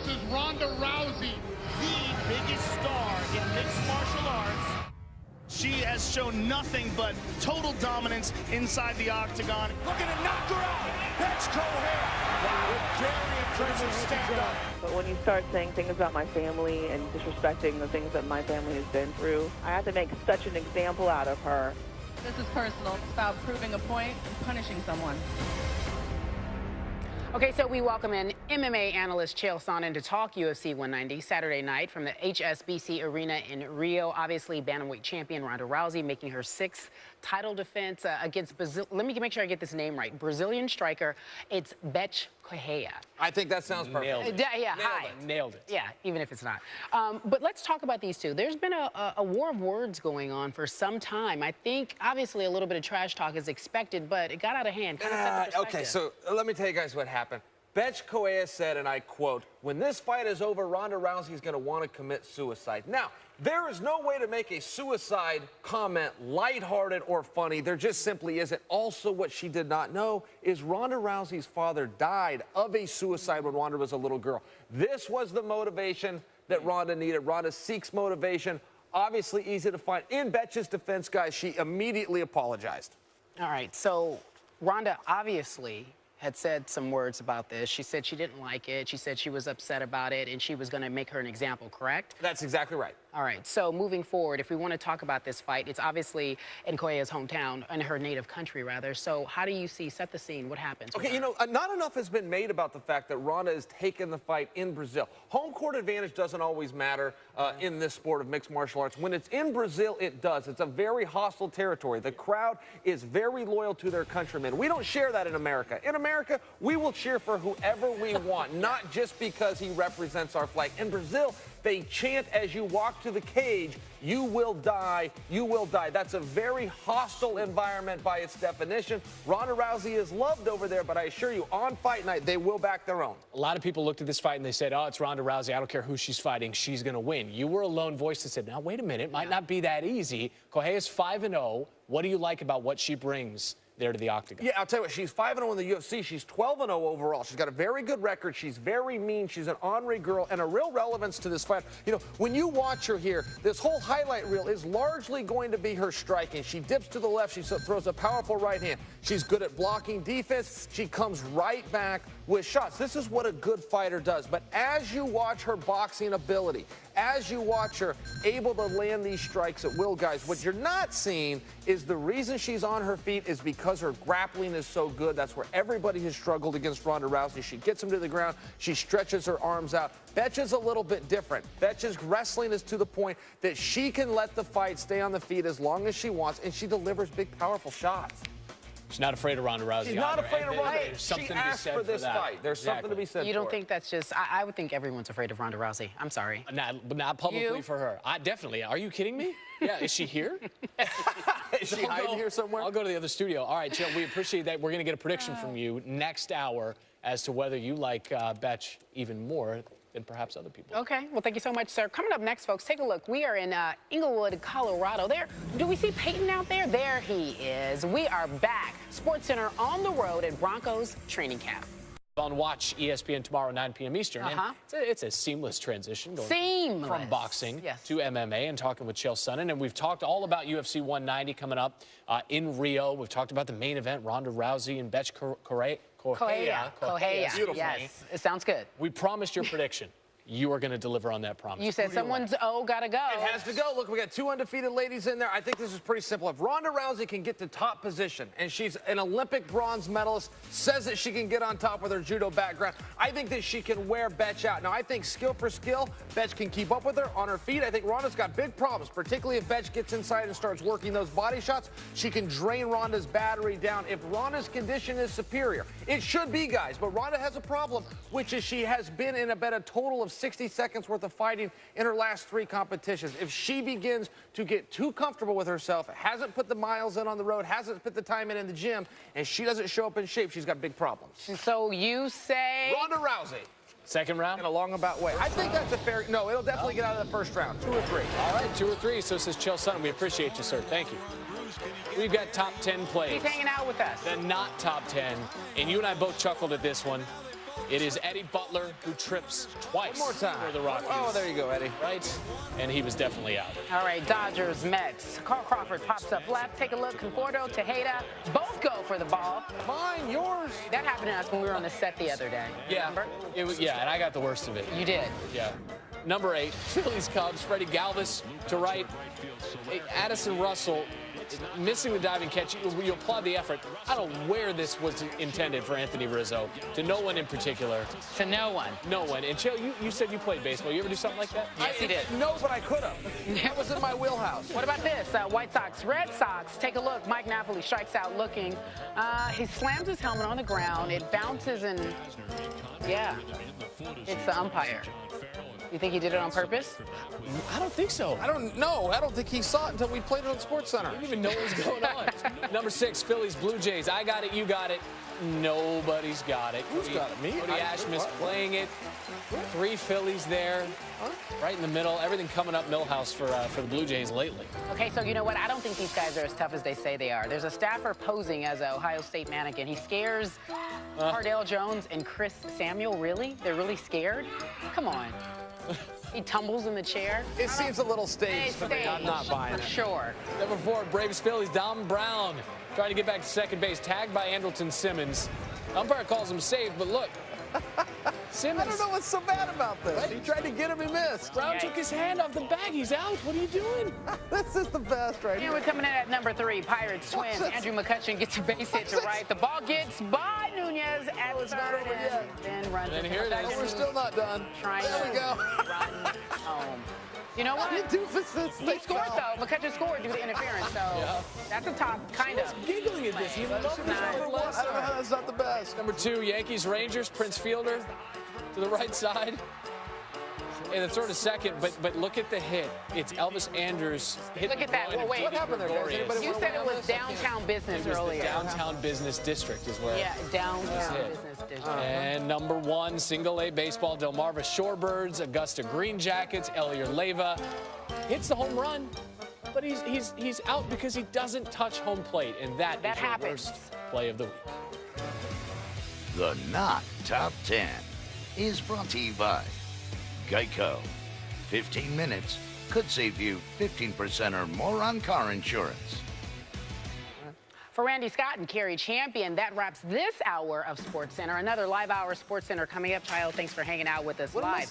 versus Ronda Rousey. The biggest star in mixed martial arts. She has shown nothing but total dominance inside the octagon. Looking to knock her out. That's Correia with very impressive stand-up. But when you start saying things about my family and disrespecting the things that my family has been through, I have to make such an example out of her. This is personal. It's about proving a point and punishing someone. Okay, so we welcome in MMA analyst Chael Sonnen to talk UFC 190 Saturday night from the HSBC Arena in Rio. Obviously, bantamweight champion Ronda Rousey making her 6th title defense against Brazil. Let me make sure I get this name right. Brazilian striker. It's Bethe Correia. I think that sounds perfect. Nailed it. Yeah, hi. Nailed it. Yeah, even if it's not. But let's talk about these two. There's been a war of words going on for some time. I think, obviously, a little bit of trash talk is expected, but it got out of hand. Kind of set the okay, so let me tell you guys what happened. Bethe Correia said, and I quote, "When this fight is over, Ronda Rousey is going to want to commit suicide." Now, there is no way to make a suicide comment lighthearted or funny. There just simply isn't. Also, what she did not know is Ronda Rousey's father died of a suicide when Ronda was a little girl. This was the motivation that Ronda needed. Ronda seeks motivation. Obviously easy to find. In Bethe's defense, guys, she immediately apologized. All right, so Ronda obviously had said some words about this. She said she didn't like it. She said she was upset about it, and she was going to make her an example, correct? That's exactly right. All right, so moving forward, if we want to talk about this fight, it's obviously in Correia's hometown, in her native country, rather. So how do you set the scene? What happens? Okay, you know, not enough has been made about the fact that Ronda has taken the fight in Brazil. Home court advantage doesn't always matter in this sport of mixed martial arts. When it's in Brazil, it does. It's a very hostile territory. The crowd is very loyal to their countrymen. We don't share that in America. In America, we will cheer for whoever we want, not just because he represents our flag. In Brazil, they chant as you walk to the cage, "You will die, you will die." That's a very hostile environment by its definition. Ronda Rousey is loved over there, but I assure you, on fight night, they will back their own. A lot of people looked at this fight and they said, oh, it's Ronda Rousey. I don't care who she's fighting. She's going to win. You were a lone voice that said, now, wait a minute. It might not be that easy. Correia's 5-0. What do you like about what she brings there to the octagon? Yeah, I'll tell you what, she's 5-0 in the UFC. She's 12-0 overall. She's got a very good record. She's very mean. She's an ornery girl and a real relevance to this fight. You know, when you watch her here, this whole highlight reel is largely going to be her striking. She dips to the left. She throws a powerful right hand. She's good at blocking defense. She comes right back with shots. This is what a good fighter does. But as you watch her boxing ability, as you watch her able to land these strikes at will, guys, what you're not seeing is the reason she's on her feet is because her grappling is so good. That's where everybody has struggled against Ronda Rousey. She gets him to the ground. She stretches her arms out. Bethe's a little bit different. Bethe's wrestling is to the point that she can let the fight stay on the feet as long as she wants, and she delivers big, powerful shots. She's not afraid of Ronda Rousey. She's not afraid of Ronda. There's something She to be asked said for this that. fight. There's something to be said for it. You don't think that's just... I would think everyone's afraid of Ronda Rousey. I'm sorry. But not publicly for her. Definitely. Are you kidding me? Yeah, is she here? Is she hiding here somewhere? I'll go to the other studio. All right, Chael, we appreciate that. We're going to get a prediction from you next hour as to whether you like Bethe even more than perhaps other people. Okay, well, thank you so much, sir. Coming up next, folks, take a look. We are in Inglewood, Colorado. Do we see Peyton out there? There he is. We are back. SportsCenter on the road at Broncos training camp. On Watch ESPN tomorrow, 9 p.m. Eastern. And it's a seamless transition going from boxing to MMA and talking with Chael Sonnen. And we've talked all about UFC 190 coming up in Rio. We've talked about the main event, Ronda Rousey and Bethe Correia. Beautiful. Yes, it sounds good. We promised your prediction. You are going to deliver on that promise. You said someone's gotta go. It has to go. Look, we got 2 undefeated ladies in there. I think this is pretty simple. If Ronda Rousey can get to top position, and she's an Olympic bronze medalist, says that she can get on top with her judo background, I think that she can wear Bethe out. Now, I think skill for skill, Bethe can keep up with her on her feet. I think Ronda's got big problems, particularly if Bethe gets inside and starts working those body shots. She can drain Ronda's battery down. If Ronda's condition is superior, it should be, guys, but Ronda has a problem, which is she has been in about a total of 60 seconds worth of fighting in her last 3 competitions. If she begins to get too comfortable with herself, hasn't put the miles in on the road, hasn't put the time in the gym, and she doesn't show up in shape, she's got big problems. So you say... Ronda Rousey. Second round? In a long about way. I think that's a fair... No, it'll definitely get out of the first round. 2 or 3. All right, 2 or 3. So says Chael Sonnen. We appreciate you, sir. Thank you. We've got top 10 plays. He's hanging out with us. The not top 10. And you and I both chuckled at this one. It is Eddie Butler who trips twice. One more time. For the Rockies. Oh, there you go, Eddie. Right? And he was definitely out. All right, Dodgers, Mets. Carl Crawford pops up left. Take a look. Conforto, Tejeda, both go for the ball. Mine, yours. That happened to us when we were on the set the other day. Yeah. Remember? It was, yeah, and I got the worst of it. You did. Yeah. Number 8, Phillies, Cubs. Freddie Galvis to right. Addison Russell missing the diving catch. You applaud the effort. I don't know where this was intended for Anthony Rizzo. To no one in particular. To no one. No one. And Chael, you said you played baseball. You ever do something like that? Yes, he did. No, but I could have. That was in my wheelhouse. What about this? White Sox, Red Sox. Take a look. Mike Napoli strikes out looking. He slams his helmet on the ground. It bounces and, yeah, it's the umpire. You think he did it on purpose? I don't think so. I don't know. I don't think he saw it until we played it on SportsCenter. I didn't even know what was going on. Number 6, Phillies, Blue Jays. I got it, you got it. Nobody's got it. Who's got it? Me? Cody Ashmus playing it. 3 Phillies there, right in the middle. Everything coming up Millhouse for the Blue Jays lately. Okay, so you know what? I don't think these guys are as tough as they say they are. There's a staffer posing as an Ohio State mannequin. He scares Cardale Jones and Chris Samuel. Really? They're really scared? Come on. He tumbles in the chair. It seems a little staged to me. I'm not buying it. For sure. Number 4, Braves, Phillies, Dom Brown trying to get back to second base. Tagged by Andrelton Simmons. Umpire calls him safe, but look. Simmons. I don't know what's so bad about this. He tried to get him, he missed. Brown took his hand off the bag. He's out. What are you doing? This is the best right Here here. we're coming in at number 3, Pirates, Twins. Andrew McCutchen gets a base hit to right. The ball gets by Nunez at it's not over yet. Then runs And into here it is. McCutchen, We're still not done. trying There we to go. run home. You know what? You doofuses. He scored, though. McCutchen scored due to interference, so that's a top, kind of. Giggling at this. He loves It's not. I don't know how that's not the best. Number 2, Yankees, Rangers, Prince Fielder to the right side. And it's sort of second, but look at the hit. It's Elvis Andrus. Look at that. Well, wait. What happened there, guys? Anybody You wanna said weigh it on was this? downtown business It was earlier. the downtown business district is where. Yeah, downtown it. business district. And number 1, single A baseball, Delmarva Shorebirds, Augusta Green Jackets, Elier Leyva hits the home run, but he's out because he doesn't touch home plate, and that is your happens. worst play of the week. The Not Top 10 is brought to you by Geico. 15 minutes could save you 15% or more on car insurance. For Randy Scott and Carrie Champion, that wraps this hour of SportsCenter. Another live hour SportsCenter coming up. Chael, thanks for hanging out with us What am I live. saying?